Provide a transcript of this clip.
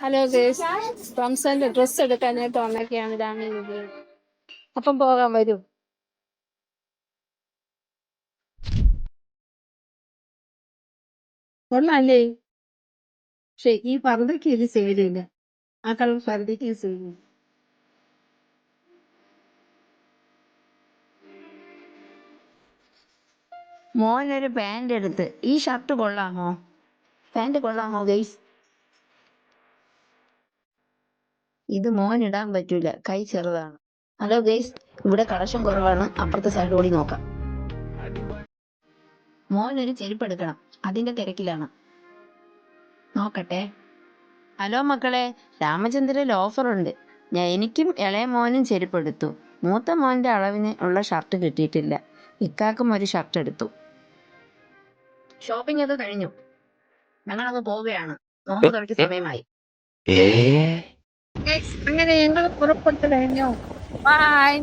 Hello guys, റംസാന്റെ dress എടുക്കാനായിട്ട് വന്നൊക്കെയാണ് രാമീത്. അപ്പം പോകാൻ വരും. കൊള്ളാല്ലേ? പക്ഷെ ഈ പർദ്ദക്ക് ഇത് സെയിലില്ല. ആ കളർ പർദ്ദക്ക് സെയിലില്ല. മോനൊരു പാന്റ് എടുത്ത്. ഈ ഷർട്ട് കൊള്ളാമോ? പാന്റ് കൊള്ളാമോ ഗൈസ്? ഇത് മോൻ ഇടാൻ പറ്റൂല, കൈ ചെറുതാണ്. ഹലോ ഗൈസ്, ഇവിടെ കളക്ഷൻ കുറവാണ്. അപ്പുറത്തെ സൈഡ് ഓടി നോക്കാം. മോനൊരു ചെരുപ്പ് എടുക്കണം, അതിന്റെ തിരക്കിലാണ്. നോക്കട്ടെ. ഹലോ മക്കളെ, രാമചന്ദ്രയിൽ ഓഫറുണ്ട്. എനിക്കും ഇളയ മോനും ചെരുപ്പെടുത്തു. മൂത്ത മോൻ്റെ അളവിന് ഉള്ള ഷർട്ട് കിട്ടിയിട്ടില്ല. ഇക്കാക്കും ഒരു ഷർട്ട് എടുത്തു. ഷോപ്പിംഗ് ഒക്കെ കഴിഞ്ഞു. ഞങ്ങളങ്ങ് പോവുകയാണ്. നോമ്പ് തുറക്ക് സമയമായി. അങ്ങനെ ഞങ്ങൾ പുറപ്പെട്ടു കഴിഞ്ഞു. ബൈ.